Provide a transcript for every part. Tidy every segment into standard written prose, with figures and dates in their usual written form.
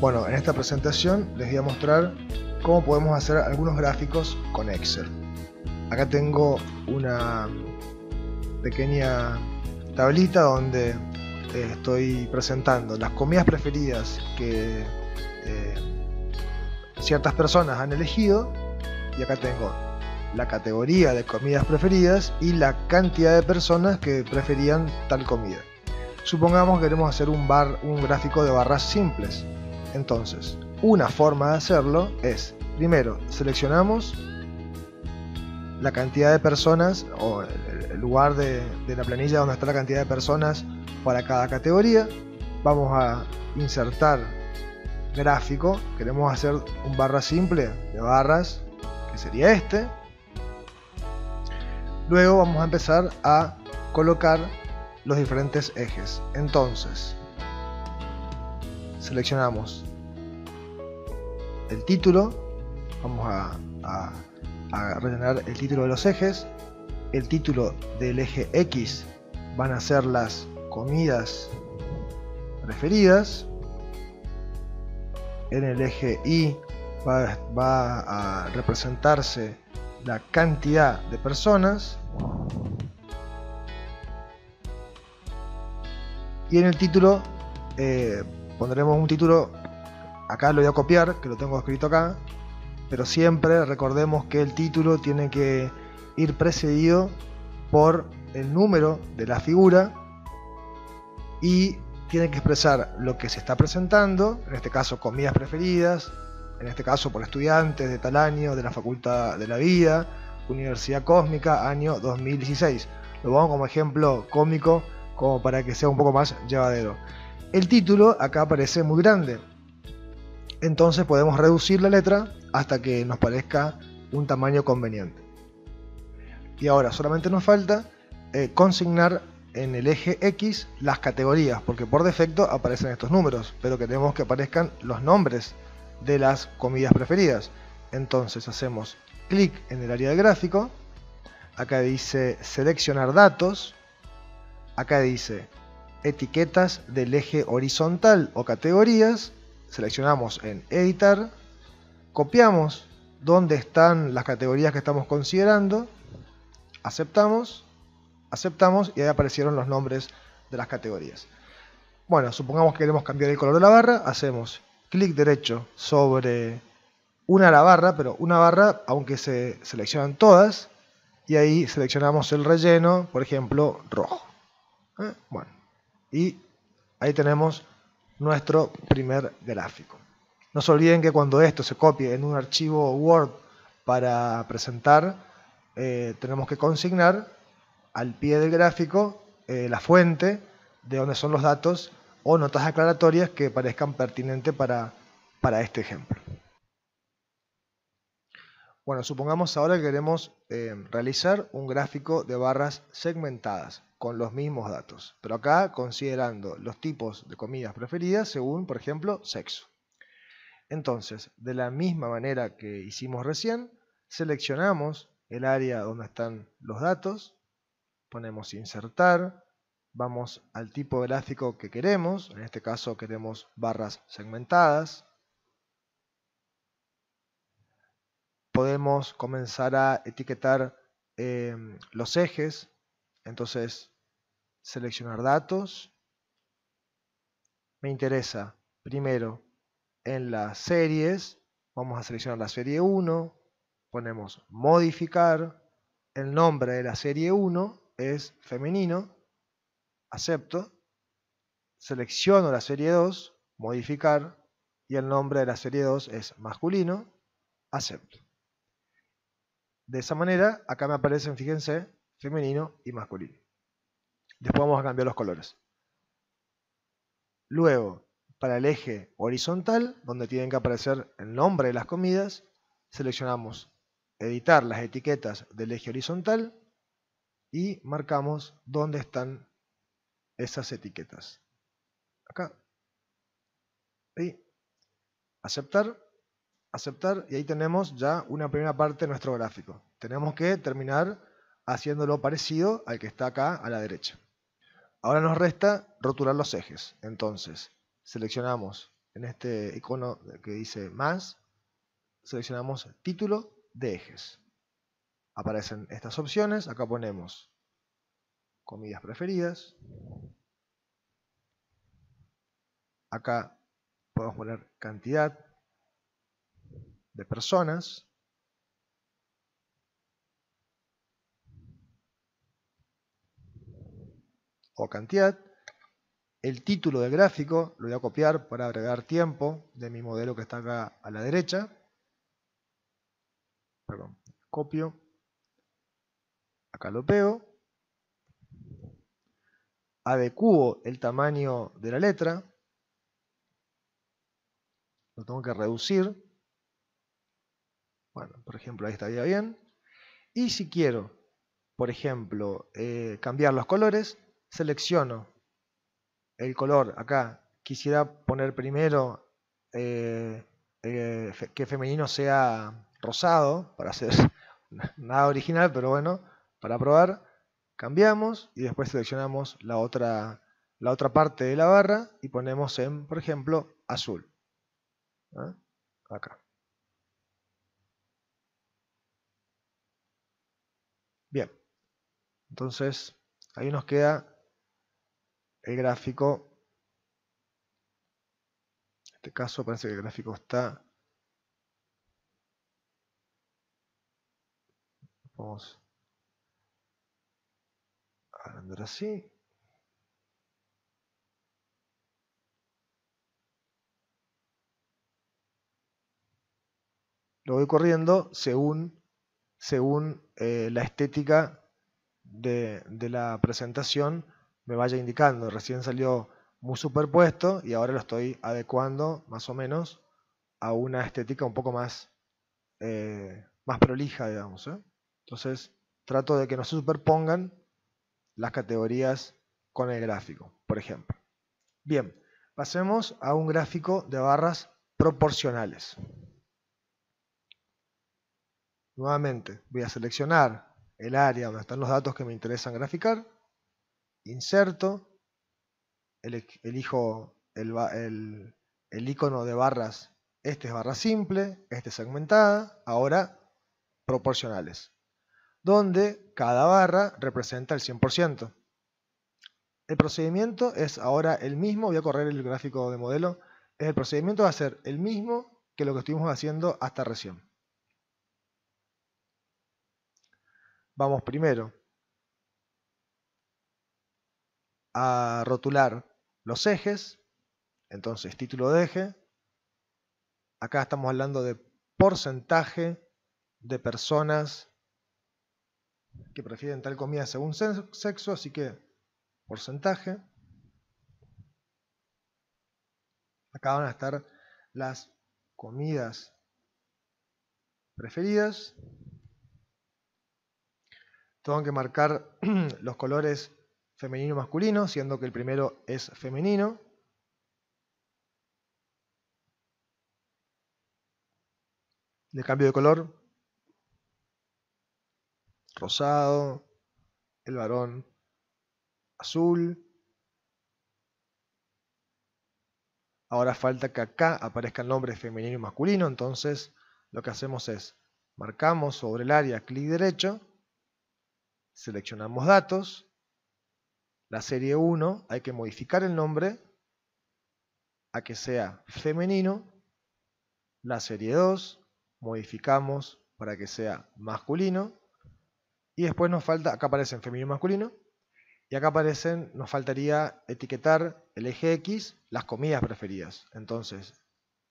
Bueno, en esta presentación les voy a mostrar cómo podemos hacer algunos gráficos con Excel. Acá tengo una pequeña tablita donde estoy presentando las comidas preferidas que ciertas personas han elegido, y acá tengo la categoría de comidas preferidas y la cantidad de personas que preferían tal comida. Supongamos que queremos hacer un gráfico de barras simples. Entonces, una forma de hacerlo es, primero, seleccionamos la cantidad de personas o el lugar de la planilla donde está la cantidad de personas para cada categoría. Vamos a insertar gráfico. Queremos hacer un barra simple de barras, que sería este. Luego vamos a empezar a colocar los diferentes ejes. Entonces, seleccionamos el título, vamos a rellenar el título de los ejes. El título del eje X van a ser las comidas preferidas. En el eje Y va a representarse la cantidad de personas. Y en el título pondremos un título, acá lo voy a copiar, que lo tengo escrito acá, pero siempre recordemos que el título tiene que ir precedido por el número de la figura y tiene que expresar lo que se está presentando, en este caso comidas preferidas, en este caso por estudiantes de tal año, de la Facultad de la Vida, Universidad Cósmica, año 2016. Lo pongo como ejemplo cómico, como para que sea un poco más llevadero. El título acá aparece muy grande, entonces podemos reducir la letra hasta que nos parezca un tamaño conveniente. Y ahora solamente nos falta consignar en el eje X las categorías, porque por defecto aparecen estos números, pero queremos que aparezcan los nombres de las comidas preferidas. Entonces hacemos clic en el área de gráfico, acá dice seleccionar datos, acá dice etiquetas del eje horizontal o categorías, seleccionamos en editar, copiamos donde están las categorías que estamos considerando, aceptamos y ahí aparecieron los nombres de las categorías. Bueno, supongamos que queremos cambiar el color de la barra, hacemos clic derecho sobre una a la barra, pero una barra aunque se seleccionan todas, y ahí seleccionamos el relleno, por ejemplo, rojo. Bueno, y ahí tenemos nuestro primer gráfico. No se olviden que cuando esto se copie en un archivo Word para presentar, tenemos que consignar al pie del gráfico la fuente de donde son los datos o notas aclaratorias que parezcan pertinentes para este ejemplo. Bueno, supongamos ahora que queremos realizar un gráfico de barras segmentadas con los mismos datos, pero acá considerando los tipos de comidas preferidas según, por ejemplo, sexo. Entonces, de la misma manera que hicimos recién, seleccionamos el área donde están los datos, ponemos insertar, vamos al tipo de gráfico que queremos, en este caso queremos barras segmentadas. Podemos comenzar a etiquetar los ejes, entonces seleccionar datos. Me interesa primero en las series, vamos a seleccionar la serie 1, ponemos modificar, el nombre de la serie 1 es femenino, acepto, selecciono la serie 2, modificar, y el nombre de la serie 2 es masculino, acepto. De esa manera, acá me aparecen, fíjense, femenino y masculino. Después vamos a cambiar los colores. Luego, para el eje horizontal, donde tienen que aparecer el nombre de las comidas, seleccionamos editar las etiquetas del eje horizontal y marcamos dónde están esas etiquetas. Acá. Y aceptar, y ahí tenemos ya una primera parte de nuestro gráfico. Tenemos que terminar haciéndolo parecido al que está acá a la derecha. Ahora nos resta rotular los ejes. Entonces, seleccionamos en este icono que dice más, seleccionamos título de ejes. Aparecen estas opciones, acá ponemos comidas preferidas. Acá podemos poner cantidad de personas. O cantidad. El título del gráfico lo voy a copiar para agregar tiempo de mi modelo que está acá a la derecha. Perdón, copio. Acá lo pego. Adecuo el tamaño de la letra. Lo tengo que reducir. Bueno, por ejemplo, ahí estaría bien. Y si quiero, por ejemplo, cambiar los colores, selecciono el color acá. Quisiera poner primero que femenino sea rosado, para hacer nada original, pero bueno, para probar. Cambiamos y después seleccionamos la otra parte de la barra y ponemos en, por ejemplo, azul. ¿Eh? Acá. Bien. Entonces, ahí nos queda el gráfico. En este caso parece que el gráfico está... Vamos a agrandar así. Lo voy corriendo según la estética de la presentación me vaya indicando. Recién salió muy superpuesto y ahora lo estoy adecuando más o menos a una estética un poco más prolija, digamos. Entonces trato de que no se superpongan las categorías con el gráfico, por ejemplo. Bien, pasemos a un gráfico de barras proporcionales. Nuevamente voy a seleccionar el área donde están los datos que me interesan graficar, inserto, elijo el icono de barras, este es barra simple, este es segmentada, ahora proporcionales, donde cada barra representa el 100%. El procedimiento es ahora el mismo, voy a correr el gráfico de modelo, el procedimiento va a ser el mismo que lo que estuvimos haciendo hasta recién. Vamos primero a rotular los ejes, entonces título de eje, acá estamos hablando de porcentaje de personas que prefieren tal comida según sexo, así que porcentaje. Acá van a estar las comidas preferidas. Tengo que marcar los colores femenino y masculino, siendo que el primero es femenino. Le cambio de color. Rosado. El varón azul. Ahora falta que acá aparezca el nombre femenino y masculino, entonces lo que hacemos es marcamos sobre el área clic derecho, seleccionamos datos, la serie 1 hay que modificar el nombre a que sea femenino, la serie 2 modificamos para que sea masculino y después nos falta, acá aparecen femenino y masculino y acá aparecen, nos faltaría etiquetar el eje X, las comidas preferidas. Entonces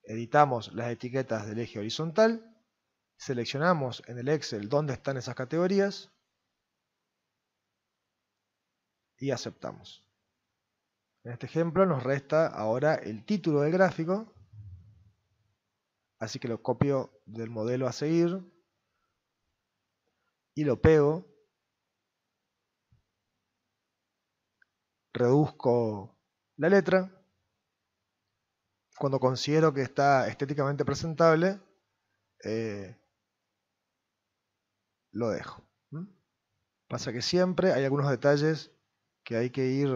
editamos las etiquetas del eje horizontal, seleccionamos en el Excel dónde están esas categorías y aceptamos. En este ejemplo nos resta ahora el título del gráfico, así que lo copio del modelo a seguir y lo pego, reduzco la letra, cuando considero que está estéticamente presentable, lo dejo. Pasa que siempre hay algunos detalles que hay que ir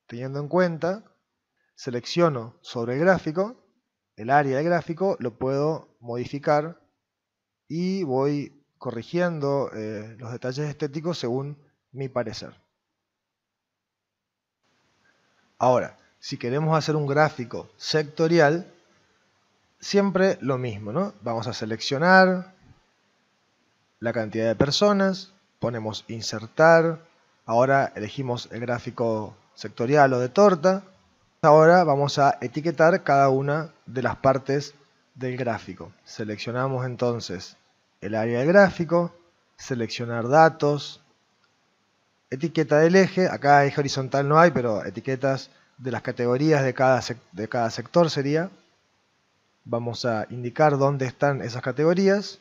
teniendo en cuenta. Selecciono sobre el gráfico el área del gráfico lo puedo modificar y voy corrigiendo los detalles estéticos según mi parecer. Ahora, si queremos hacer un gráfico sectorial, siempre lo mismo, ¿no? Vamos a seleccionar la cantidad de personas, ponemos insertar, ahora elegimos el gráfico sectorial o de torta. Ahora vamos a etiquetar cada una de las partes del gráfico. Seleccionamos entonces el área del gráfico, seleccionar datos, etiqueta del eje, acá eje horizontal no hay, pero etiquetas de las categorías de cada sector sería. Vamos a indicar dónde están esas categorías.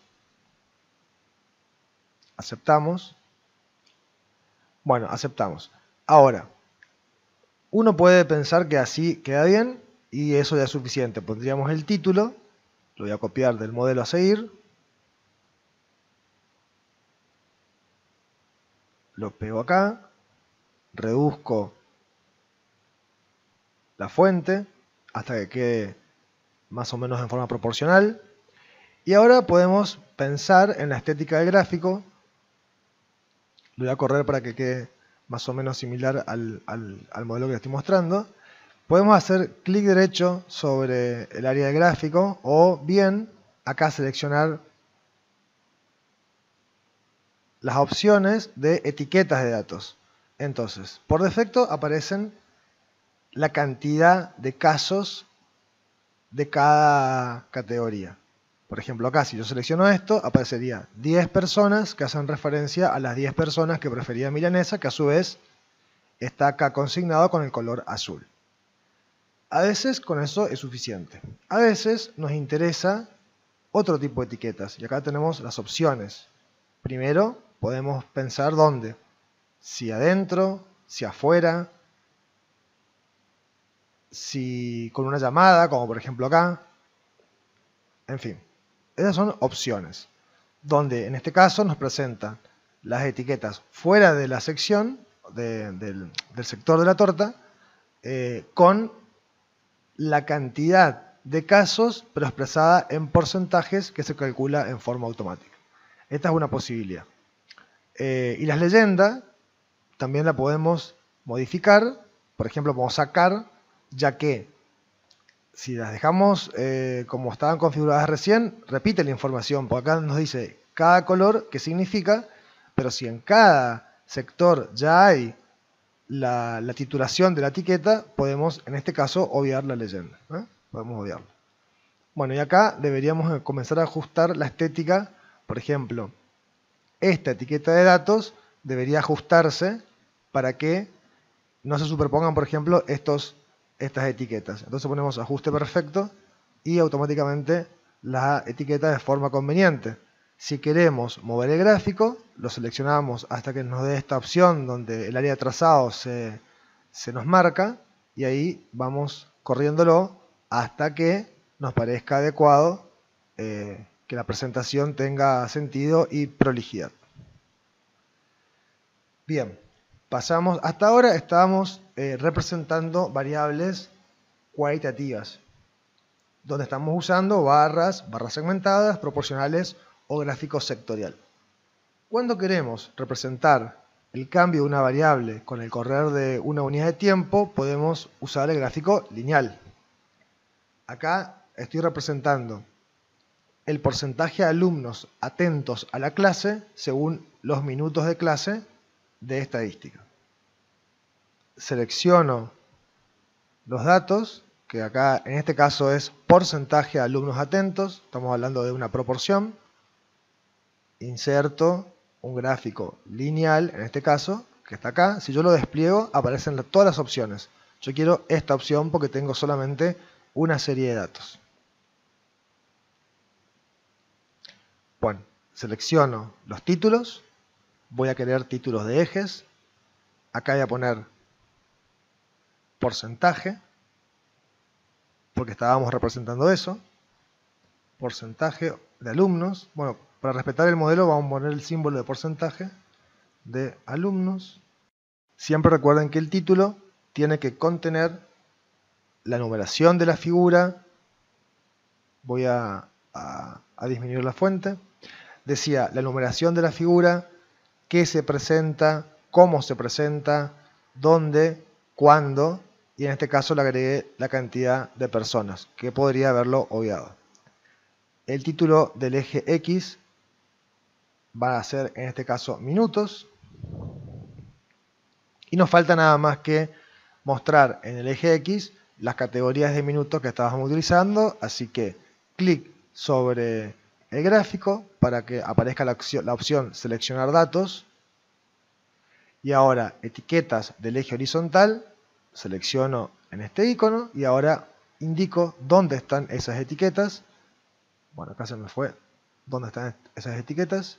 Aceptamos. Bueno, aceptamos. Ahora, uno puede pensar que así queda bien y eso ya es suficiente. Pondríamos el título, lo voy a copiar del modelo a seguir. Lo pego acá, reduzco la fuente hasta que quede más o menos en forma proporcional. Y ahora podemos pensar en la estética del gráfico. Lo voy a correr para que quede más o menos similar al modelo que les estoy mostrando. Podemos hacer clic derecho sobre el área del gráfico o bien acá seleccionar las opciones de etiquetas de datos. Entonces, por defecto aparecen la cantidad de casos de cada categoría. Por ejemplo, acá si yo selecciono esto, aparecería 10 personas que hacen referencia a las 10 personas que prefería milanesa, que a su vez está acá consignado con el color azul. A veces con eso es suficiente. A veces nos interesa otro tipo de etiquetas y acá tenemos las opciones. Primero podemos pensar dónde. Si adentro, si afuera, si con una llamada, como por ejemplo acá. En fin, esas son opciones, donde en este caso nos presentan las etiquetas fuera de la sección del sector de la torta, con la cantidad de casos, pero expresada en porcentajes que se calcula en forma automática. Esta es una posibilidad. Y las leyendas también la podemos modificar. Por ejemplo, podemos sacar, ya que si las dejamos como estaban configuradas recién, repite la información, porque acá nos dice cada color qué significa, pero si en cada sector ya hay la titulación de la etiqueta, podemos en este caso obviar la leyenda. Podemos obviarla. Bueno, y acá deberíamos comenzar a ajustar la estética. Por ejemplo, esta etiqueta de datos debería ajustarse para que no se superpongan, por ejemplo, estas etiquetas. Entonces ponemos ajuste perfecto y automáticamente la etiqueta de forma conveniente. Si queremos mover el gráfico, lo seleccionamos hasta que nos dé esta opción donde el área de trazado se nos marca y ahí vamos corriéndolo hasta que nos parezca adecuado, que la presentación tenga sentido y prolijidad. Bien, pasamos. Hasta ahora estábamos representando variables cualitativas, donde estamos usando barras segmentadas, proporcionales o gráfico sectorial. Cuando queremos representar el cambio de una variable con el correr de una unidad de tiempo, podemos usar el gráfico lineal. Acá estoy representando el porcentaje de alumnos atentos a la clase según los minutos de clase de estadística. Selecciono los datos, que acá en este caso es porcentaje de alumnos atentos, estamos hablando de una proporción. Inserto un gráfico lineal, en este caso, que está acá. Si yo lo despliego, aparecen todas las opciones. Yo quiero esta opción porque tengo solamente una serie de datos. Bueno, selecciono los títulos. Voy a querer títulos de ejes. Acá voy a poner porcentaje, porque estábamos representando eso. Porcentaje de alumnos. Bueno, para respetar el modelo vamos a poner el símbolo de porcentaje de alumnos. Siempre recuerden que el título tiene que contener la numeración de la figura, voy a disminuir la fuente. Decía la numeración de la figura, qué se presenta, cómo se presenta, dónde, cuándo, y en este caso le agregué la cantidad de personas, que podría haberlo obviado. El título del eje X va a ser en este caso minutos, y nos falta nada más que mostrar en el eje X las categorías de minutos que estábamos utilizando, así que clic sobre el gráfico para que aparezca la opción seleccionar datos, y ahora etiquetas del eje horizontal, selecciono en este icono y ahora indico dónde están esas etiquetas. Bueno, acá se me fue dónde están esas etiquetas,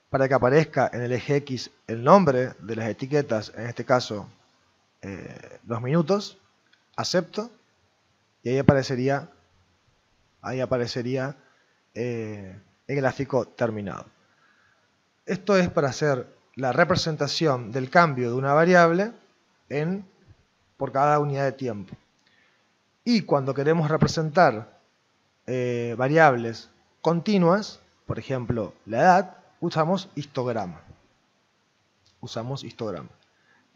para que aparezca en el eje X el nombre de las etiquetas, en este caso los minutos. Acepto y ahí aparecería el gráfico terminado. Esto es para hacer la representación del cambio de una variable por cada unidad de tiempo. Y cuando queremos representar variables continuas, por ejemplo la edad, usamos histograma.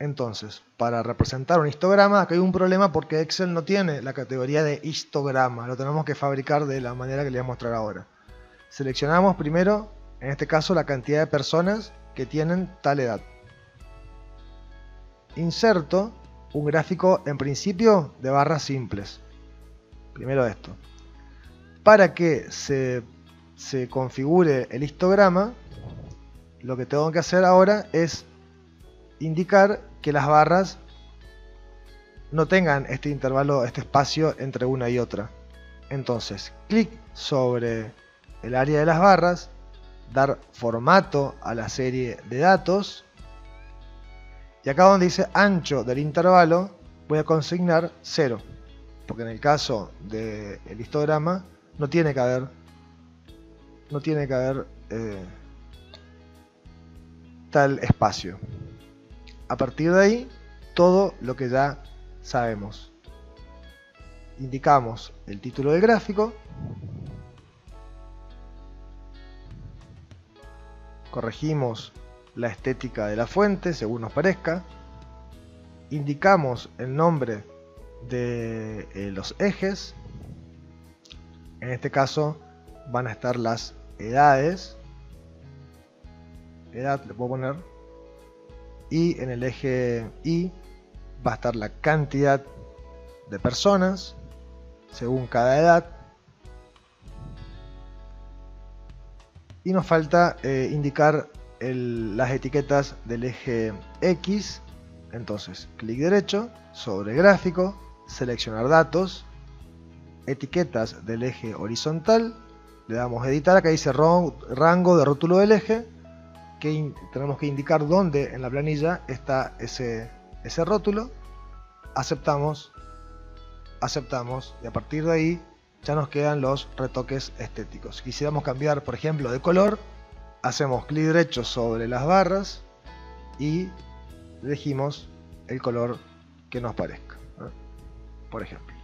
Entonces, para representar un histograma, acá hay un problema porque Excel no tiene la categoría de histograma. Lo tenemos que fabricar de la manera que les voy a mostrar ahora. Seleccionamos primero, en este caso, la cantidad de personas que tienen tal edad. Inserto un gráfico, en principio, de barras simples. Primero esto. Para que se configure el histograma, lo que tengo que hacer ahora es indicar que las barras no tengan este intervalo, este espacio entre una y otra. Entonces, clic sobre el área de las barras, dar formato a la serie de datos, y acá donde dice ancho del intervalo voy a consignar 0, porque en el caso del histograma no tiene que haber tal espacio. A partir de ahí, todo lo que ya sabemos. Indicamos el título del gráfico, corregimos la estética de la fuente según nos parezca, indicamos el nombre de los ejes, en este caso van a estar las edades, edad le puedo poner, y en el eje Y va a estar la cantidad de personas según cada edad, y nos falta indicar las etiquetas del eje X. Entonces, clic derecho sobre gráfico, seleccionar datos, etiquetas del eje horizontal, le damos a editar, acá dice rango de rótulo del eje, que tenemos que indicar dónde en la planilla está ese rótulo. Aceptamos, y a partir de ahí ya nos quedan los retoques estéticos. Si quisiéramos cambiar, por ejemplo, de color, hacemos clic derecho sobre las barras y elegimos el color que nos parezca, ¿no? Por ejemplo.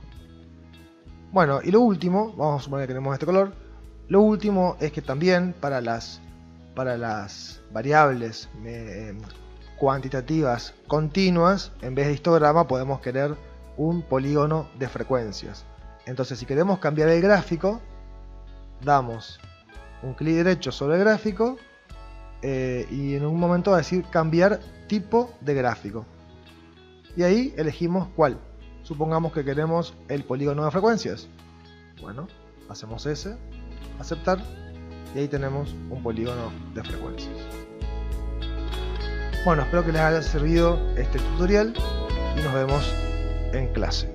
Bueno, y lo último, vamos a suponer que tenemos este color. Lo último es que también para las variables cuantitativas continuas, en vez de histograma podemos querer un polígono de frecuencias. Entonces, si queremos cambiar el gráfico, damos un clic derecho sobre el gráfico y en un momento va a decir cambiar tipo de gráfico. Y ahí elegimos cuál. Supongamos que queremos el polígono de frecuencias. Bueno, hacemos ese, aceptar, y ahí tenemos un polígono de frecuencias. Bueno, espero que les haya servido este tutorial y nos vemos en clase.